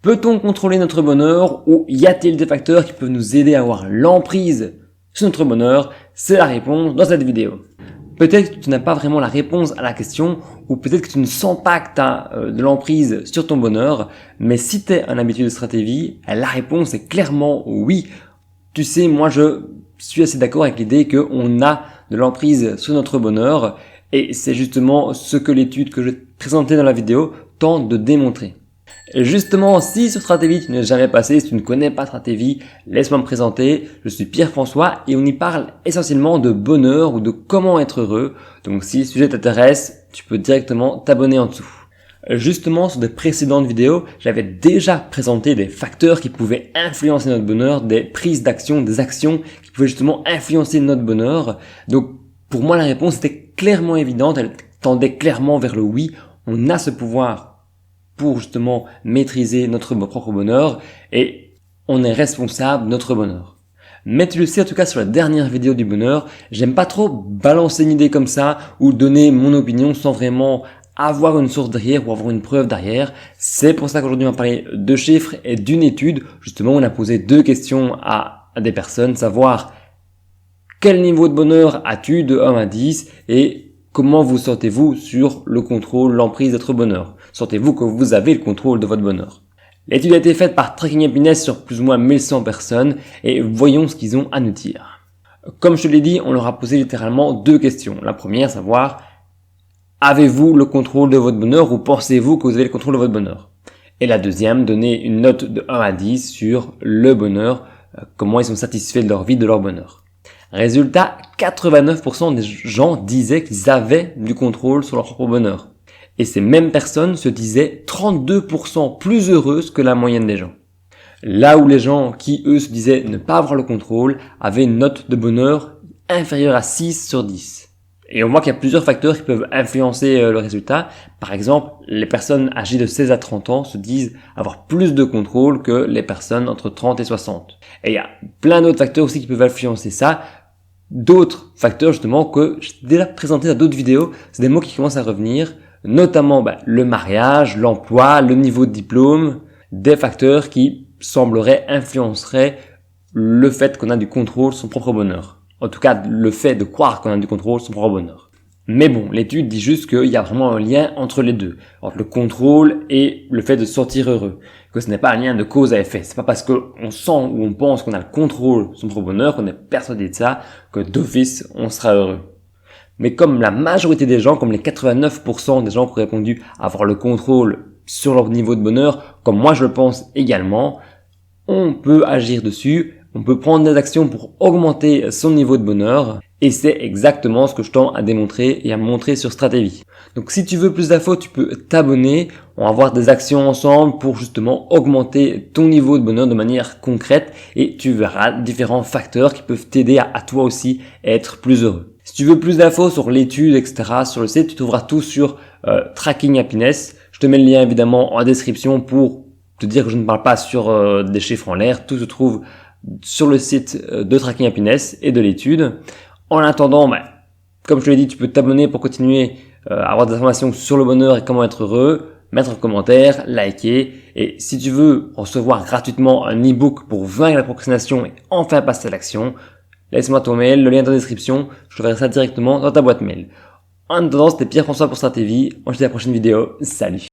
Peut-on contrôler notre bonheur ou y a-t-il des facteurs qui peuvent nous aider à avoir l'emprise sur notre bonheur? C'est la réponse dans cette vidéo. Peut-être que tu n'as pas vraiment la réponse à la question ou peut-être que tu ne sens pas que tu as de l'emprise sur ton bonheur, mais si tu es un habitué de stratégie, la réponse est clairement oui. Tu sais, moi je suis assez d'accord avec l'idée qu'on a de l'emprise sur notre bonheur et c'est justement ce que l'étude que je vais te présenter dans la vidéo tente de démontrer. Et justement, si sur Stratévie tu n'es jamais passé, si tu ne connais pas Stratévie, laisse-moi me présenter. Je suis Pierre-François et on y parle essentiellement de bonheur ou de comment être heureux. Donc si le sujet t'intéresse, tu peux directement t'abonner en dessous. Justement, sur des précédentes vidéos, j'avais déjà présenté des facteurs qui pouvaient influencer notre bonheur, des prises d'action, des actions qui pouvaient justement influencer notre bonheur. Donc pour moi, la réponse était clairement évidente, elle tendait clairement vers le oui. On a ce pouvoir pour justement maîtriser notre propre bonheur et on est responsable de notre bonheur. Mais tu le sais, en tout cas sur la dernière vidéo du bonheur, j'aime pas trop balancer une idée comme ça ou donner mon opinion sans vraiment avoir une source derrière ou avoir une preuve derrière. C'est pour ça qu'aujourd'hui on va parler de chiffres et d'une étude. Justement, on a posé deux questions à des personnes, savoir quel niveau de bonheur as-tu de 1 à 10 et comment vous sentez-vous sur le contrôle, l'emprise de votre bonheur? Sentez-vous que vous avez le contrôle de votre bonheur? L'étude a été faite par Tracking Happiness sur plus ou moins 1100 personnes et voyons ce qu'ils ont à nous dire. Comme je te l'ai dit, on leur a posé littéralement deux questions. La première, savoir, avez-vous le contrôle de votre bonheur ou pensez-vous que vous avez le contrôle de votre bonheur? Et la deuxième, donner une note de 1 à 10 sur le bonheur, comment ils sont satisfaits de leur vie, de leur bonheur. Résultat, 89% des gens disaient qu'ils avaient du contrôle sur leur propre bonheur. Et ces mêmes personnes se disaient 32% plus heureuses que la moyenne des gens. Là où les gens qui, eux, se disaient ne pas avoir le contrôle, avaient une note de bonheur inférieure à 6 sur 10. Et on voit qu'il y a plusieurs facteurs qui peuvent influencer le résultat. Par exemple, les personnes âgées de 16 à 30 ans se disent avoir plus de contrôle que les personnes entre 30 et 60. Et il y a plein d'autres facteurs aussi qui peuvent influencer ça. D'autres facteurs justement que j'ai déjà présenté dans d'autres vidéos, c'est des mots qui commencent à revenir, notamment le mariage, l'emploi, le niveau de diplôme, des facteurs qui sembleraient influenceraient le fait qu'on a du contrôle sur son propre bonheur. En tout cas, le fait de croire qu'on a du contrôle sur son propre bonheur. Mais bon, l'étude dit juste qu'il y a vraiment un lien entre les deux, entre le contrôle et le fait de se sentir heureux. Que ce n'est pas un lien de cause à effet. C'est pas parce qu'on sent ou on pense qu'on a le contrôle sur son propre bonheur, qu'on est persuadé de ça, que d'office on sera heureux. Mais comme la majorité des gens, comme les 89% des gens qui ont répondu avoir le contrôle sur leur niveau de bonheur, comme moi je le pense également, on peut agir dessus. On peut prendre des actions pour augmenter son niveau de bonheur et c'est exactement ce que je tends à démontrer et à montrer sur Stratévie. Donc si tu veux plus d'infos, tu peux t'abonner. On va voir des actions ensemble pour justement augmenter ton niveau de bonheur de manière concrète et tu verras différents facteurs qui peuvent t'aider à toi aussi être plus heureux. Si tu veux plus d'infos sur l'étude, etc., sur le site, tu trouveras tout sur Tracking Happiness. Je te mets le lien évidemment en description pour te dire que je ne parle pas sur des chiffres en l'air. Tout se trouve sur le site de Tracking Happiness et de l'étude. En attendant, comme je te l'ai dit, tu peux t'abonner pour continuer à avoir des informations sur le bonheur et comment être heureux, mettre un commentaire, liker. Et si tu veux recevoir gratuitement un e-book pour vaincre la procrastination et enfin passer à l'action, laisse-moi ton mail, le lien dans la description, je te verrai ça directement dans ta boîte mail. En attendant, c'était Pierre-François pour Stratévie. On se dit à la prochaine vidéo. Salut!